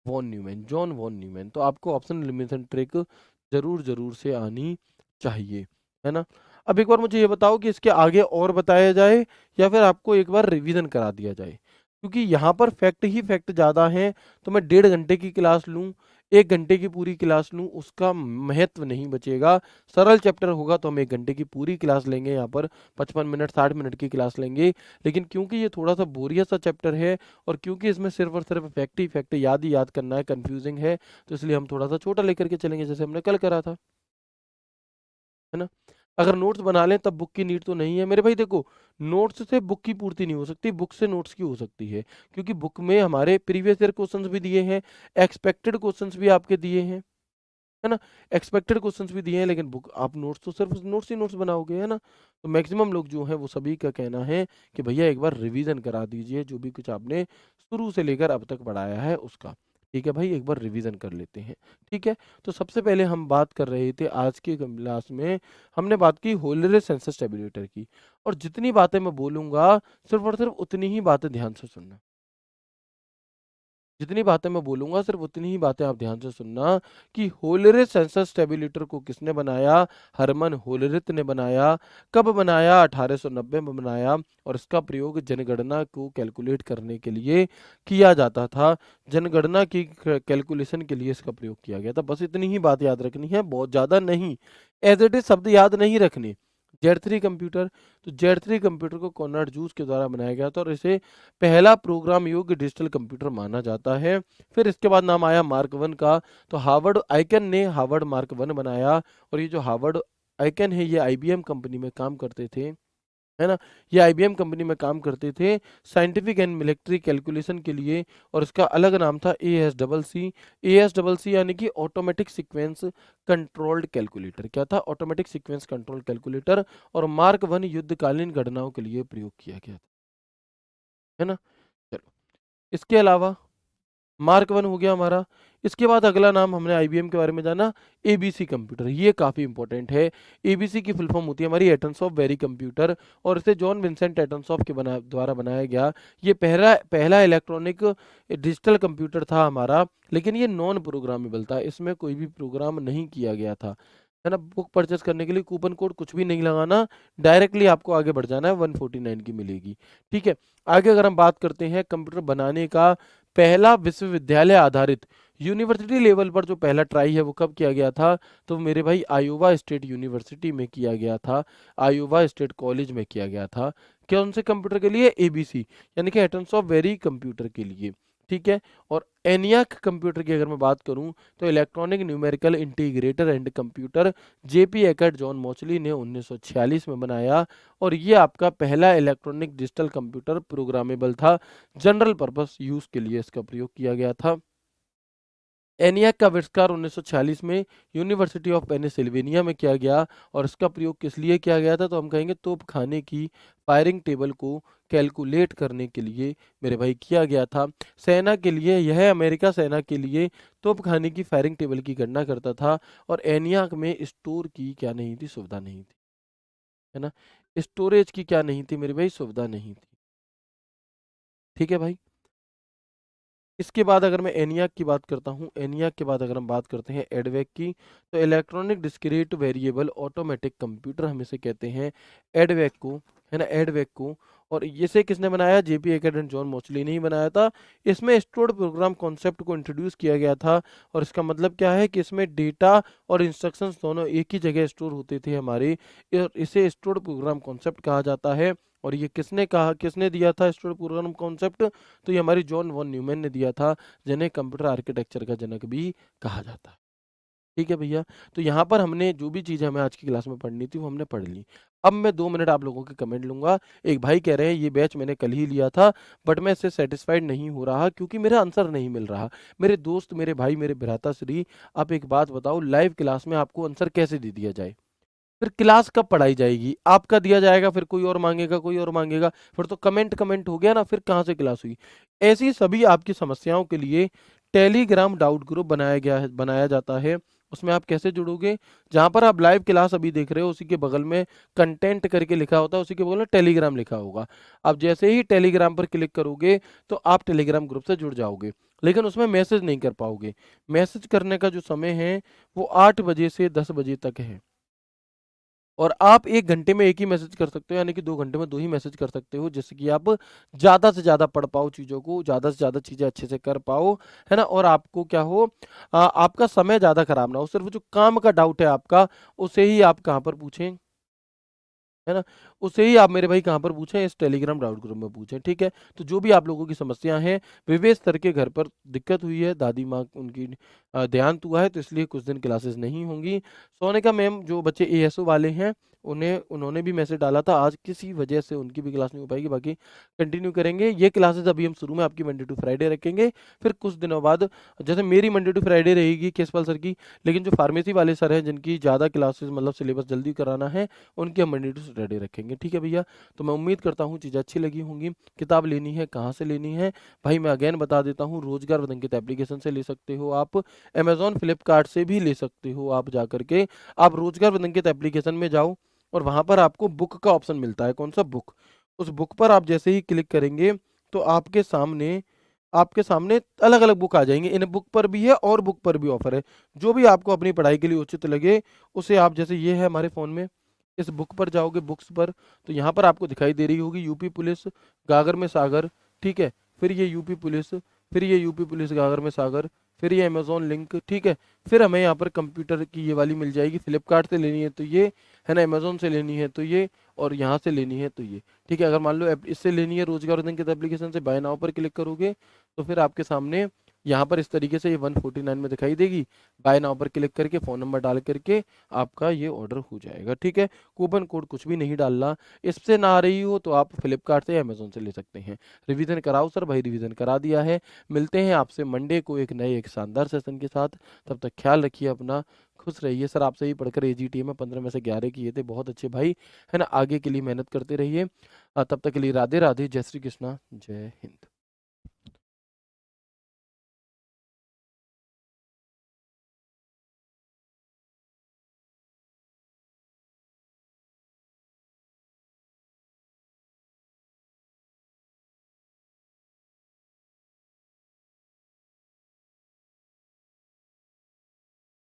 von Neumann, John von Neumann. तो आपको ऑप्शन एलिमिनेशन ट्रिक जरूर जरूर से आनी चाहिए, है ना। अब एक बार मुझे ये बताओ कि इसके आगे और बताया जाए या फिर आपको एक बार रिवीजन करा दिया जाए, क्योंकि यहाँ पर फैक्ट ही फैक्ट ज़्यादा हैं। तो मैं 1.5 घंटे की क्लास लूँ, 1 घंटे की पूरी क्लास लूँ, उसका महत्व नहीं बचेगा। सरल चैप्टर होगा तो हम 1 घंटे की पूरी क्लास लेंगे, यहाँ पर 55 मिनट 60 मिनट की क्लास लेंगे। लेकिन क्योंकि ये थोड़ा सा बोरियत सा चैप्टर है और क्योंकि इसमें सिर्फ और सिर्फ फैक्ट ही फैक्ट याद ही याद करना है, कंफ्यूजिंग है, तो इसलिए हम थोड़ा सा छोटा लेकर के चलेंगे, जैसे हमने कल करा था, है ना। अगर नोट्स बना लें तब बुक की नीड तो नहीं है मेरे भाई। देखो, नोट्स से बुक की पूर्ति नहीं हो सकती, बुक से नोट्स की हो सकती है, क्योंकि बुक में हमारे प्रीवियस ईयर क्वेश्चंस भी दिए हैं, एक्सपेक्टेड क्वेश्चंस भी आपके दिए हैं, है ना। एक्सपेक्टेड क्वेश्चंस भी दिए हैं, लेकिन बुक आप नोट्स तो सिर्फ नोट्स ही नोट्स बनाओगे, है ना। तो मैक्सिमम लोग जो है वो सभी का कहना है कि भैया एक बार रिवीजन करा दीजिए जो भी कुछ आपने शुरू से लेकर अब तक पढ़ाया है उसका। ठीक है भाई, एक बार रिवीजन कर लेते हैं। ठीक है, तो सबसे पहले हम बात कर रहे थे आज की क्लास में, हमने बात की होलरे सेंसस टेबुलेटर की। और जितनी बातें मैं बोलूंगा सिर्फ और सिर्फ उतनी ही बातें ध्यान से सुनना। जितनी बातें मैं बोलूँगा सिर्फ उतनी ही बातें आप ध्यान से सुनना। कि होलरे सेंसस स्टेबिलिटर को किसने बनाया, हरमन होलरिथ ने बनाया। कब बनाया, 1890 में बनाया। और इसका प्रयोग जनगणना को कैलकुलेट करने के लिए किया जाता था। जनगणना की कैलकुलेशन के लिए इसका प्रयोग किया गया था। बस इतनी ही बात याद रखनी है, बहुत ज़्यादा नहीं। एज इट इज शब्द याद नहीं रखने। जेड 3 कंप्यूटर, तो जेड 3 कंप्यूटर को कॉनराड जूस के द्वारा बनाया गया था और इसे पहला प्रोग्राम योग्य डिजिटल कंप्यूटर माना जाता है। फिर इसके बाद नाम आया मार्क 1 का। तो हार्वर्ड आइकन ने हार्वर्ड मार्क 1 बनाया। और ये जो हार्वर्ड आइकन है ये IBM कंपनी में काम करते थे, है ना। ये IBM कंपनी में काम करते थे साइंटिफिक एंड मिलिट्री कैलकुलेशन के लिए। और इसका अलग नाम था ASCC। ASCC यानी कि ऑटोमेटिक सीक्वेंस कंट्रोल्ड कैलकुलेटर। क्या था, ऑटोमेटिक सीक्वेंस कंट्रोल कैलकुलेटर। और मार्क 1 युद्धकालीन गणनाओं के लिए प्रयोग किया गया था, है ना। चलो, इसके अलावा मार्क 1 हो गया हमारा। इसके बाद अगला नाम हमने IBM के बारे में जाना, ABC कंप्यूटर। ये काफ़ी इंपॉर्टेंट है। ABC की फुल फॉर्म होती है हमारी एटम्स ऑफ वेरी कंप्यूटर। और इसे जॉन विंसेंट एटम्सऑफ के द्वारा बनाया गया। ये पहला पहला इलेक्ट्रॉनिक डिजिटल कंप्यूटर था हमारा, लेकिन ये नॉन प्रोग्रामेबल था, इसमें कोई भी प्रोग्राम नहीं किया गया था, है ना। बुक परचेस करने के लिए कूपन कोड कुछ भी नहीं लगाना, डायरेक्टली आपको आगे बढ़ जाना है, 149 की मिलेगी। ठीक है, आगे अगर हम बात करते हैं कंप्यूटर बनाने का पहला विश्वविद्यालय आधारित यूनिवर्सिटी लेवल पर जो पहला ट्राई है वो कब किया गया था, तो मेरे भाई आयोवा स्टेट यूनिवर्सिटी में किया गया था, आयोवा स्टेट कॉलेज में किया गया था। कौन से कंप्यूटर के लिए, ABC यानी कि एटम्स ऑफ वेरी कंप्यूटर के लिए। ठीक है। और एनियाक कंप्यूटर की अगर मैं बात करूं तो electronic numerical integrator and computer JP Eckert John मोचली ने 1946 में बनाया। और ये आपका पहला इलेक्ट्रॉनिक डिजिटल कंप्यूटर प्रोग्रामेबल था। जनरल पर्पस यूज के लिए इसका प्रयोग किया गया था। एनियाक का आविष्कार 1946 में यूनिवर्सिटी ऑफ पेनिसिल्वेनिया में किया गया। और इसका प्रयोग किस लिए किया गया था, तो हम कहेंगे तोप खाने की फायरिंग टेबल को कैलकुलेट करने के लिए मेरे भाई किया गया था। सेना के लिए, यह अमेरिका सेना के लिए तोप खाने की फायरिंग टेबल की गणना करता था। और एनियाक में स्टोर की क्या नहीं थी, सुविधा नहीं थी, है ना। स्टोरेज की क्या नहीं थी मेरे भाई, सुविधा नहीं थी। ठीक है भाई। इसके बाद अगर मैं एनियाक की बात करता हूँ, एनियाक के बाद अगर हम बात करते हैं एडवेक की, तो electronic discrete variable automatic computer हम इसे कहते हैं, एडवेक को, है ना, एडवेक को। और इसे किसने बनाया, जेपी एकर्ट एंड जॉन मोचली ने ही बनाया था। इसमें स्टोर्ड प्रोग्राम कॉन्सेप्ट को इंट्रोड्यूस किया गया था। और इसका मतलब क्या है कि इसमें डेटा और इंस्ट्रक्शंस दोनों एक ही जगह स्टोर होते थे हमारे। और इसे स्टोर्ड प्रोग्राम कॉन्सेप्ट कहा जाता है। और ये किसने कहा, किसने दिया था स्टोर्ड प्रोग्राम कॉन्सेप्ट, तो ये हमारी जॉन वॉन न्यूमैन ने दिया था, जिन्हें कंप्यूटर आर्किटेक्चर का जनक भी कहा जाता है। ठीक है भैया। तो यहाँ पर हमने जो भी चीज़ हमें आज की क्लास में पढ़नी थी वो हमने पढ़ ली। अब मैं 2 मिनट आप लोगों के कमेंट लूंगा। एक भाई कह रहे हैं ये बैच मैंने कल ही लिया था, बट मैं इससे सेटिस्फाइड नहीं हो रहा क्योंकि मेरा आंसर नहीं मिल रहा। मेरे दोस्त, मेरे भाई, मेरे भ्राता श्री, आप एक बात बताओ, लाइव क्लास में आपको आंसर कैसे दे दिया जाए? फिर क्लास कब पढ़ाई जाएगी? आपका दिया जाएगा, फिर कोई और मांगेगा, कोई और मांगेगा, फिर तो कमेंट कमेंट हो गया ना, फिर कहाँ से क्लास हुई? ऐसी सभी आपकी समस्याओं के लिए टेलीग्राम डाउट ग्रुप बनाया गया है, बनाया जाता है। उसमें आप कैसे जुड़ोगे? जहां पर आप लाइव क्लास अभी देख रहे हो उसी के बगल में कंटेंट करके लिखा होता है, उसी के बगल में टेलीग्राम लिखा होगा। आप जैसे ही टेलीग्राम पर क्लिक करोगे तो आप टेलीग्राम ग्रुप से जुड़ जाओगे, लेकिन उसमें मैसेज नहीं कर पाओगे। मैसेज करने का जो समय है वो 8 बजे से 10 बजे तक है। और आप 1 घंटे में 1 ही मैसेज कर सकते हो, यानी कि 2 घंटे में 2 ही मैसेज कर सकते हो, जिससे कि आप ज़्यादा से ज़्यादा पढ़ पाओ चीज़ों को, ज़्यादा से ज़्यादा चीज़ें अच्छे से कर पाओ, है ना? और आपको क्या हो, आपका समय ज़्यादा खराब ना हो। सिर्फ़ जो काम का डाउट है आपका, उसे ही आप कहाँ पर पूछें, है ना? उसे ही आप मेरे भाई कहाँ पर पूछें, इस टेलीग्राम डाउट ग्रुप में पूछें, ठीक है? तो जो भी आप लोगों की समस्या हैं, विवेक सर के घर पर दिक्कत हुई है, दादी माँ उनकी देहांत हुआ है, तो इसलिए कुछ दिन क्लासेस नहीं होंगी। सोनिका मैम जो बच्चे एएसओ वाले हैं, उन्होंने भी मैसेज डाला था, आज किसी वजह से उनकी भी क्लास नहीं हो पाएगी, बाकी कंटिन्यू करेंगे। ये क्लासेस अभी हम शुरू में आपकी मंडे टू फ्राइडे रखेंगे, फिर कुछ दिनों बाद, जैसे मेरी मंडे टू फ्राइडे रहेगी केसपाल सर की, लेकिन जो फार्मेसी वाले सर हैं जिनकी ज़्यादा क्लासेस मतलब सिलेबस जल्दी कराना है, उनकी हम मंडे टू सैटरडे रखेंगे। ठीक है भैया। तो मैं उम्मीद करता हूँ चीज़ें अच्छी लगी होंगी। किताब लेनी है, कहाँ से लेनी है भाई, मैं अगेन बता देता हूँ, रोजगार with अंकित एप्लीकेशन से ले सकते हो आप, अमेजॉन फ्लिपकार्ट से भी ले सकते हो। आप जा करके आप रोजगार with अंकित एप्लीकेशन में जाओ और वहां पर आपको बुक का ऑप्शन मिलता है। कौन सा? बुक। उस बुक पर आप जैसे ही क्लिक करेंगे तो आपके सामने अलग अलग बुक आ जाएंगे। इन बुक पर भी है और बुक पर भी ऑफर है। जो भी आपको अपनी पढ़ाई के लिए उचित लगे उसे आप, जैसे ये है हमारे फ़ोन में, इस बुक पर जाओगे, बुक्स पर, तो यहाँ पर आपको दिखाई दे रही होगी यूपी पुलिस गागर में सागर, ठीक है। फिर ये यूपी पुलिस, फिर ये यूपी पुलिस गागर में सागर, फिर ये अमेजोन लिंक, ठीक है। फिर हमें यहाँ पर कंप्यूटर की ये वाली मिल जाएगी, फ्लिपकार्ट से लेनी है तो ये, है ना, अमेजोन से लेनी है तो ये, और यहाँ से लेनी है तो ये, ठीक है। अगर मान लो इससे लेनी है रोजगार उदय के एप्लीकेशन से, बाय नाउ पर क्लिक करोगे तो फिर आपके सामने यहाँ पर इस तरीके से ये 149 में दिखाई देगी। बाय नाउ पर क्लिक करके फ़ोन नंबर डाल करके आपका ये ऑर्डर हो जाएगा, ठीक है। कूपन कोड कुछ भी नहीं डालना। इससे ना आ रही हो तो आप फ्लिपकार्ट से या अमेजोन से ले सकते हैं। रिवीजन कराओ सर, भाई रिवीजन करा दिया है। मिलते हैं आपसे मंडे को एक नए एक शानदार सेशन के साथ। तब तक ख्याल रखिए अपना, खुश रहिए। सर आपसे ही पढ़कर एजीटी में 15 में से 11 किए थे, बहुत अच्छे भाई, है ना। आगे के लिए मेहनत करते रहिए। तब तक के लिए राधे राधे, जय श्री कृष्णा, जय हिंद।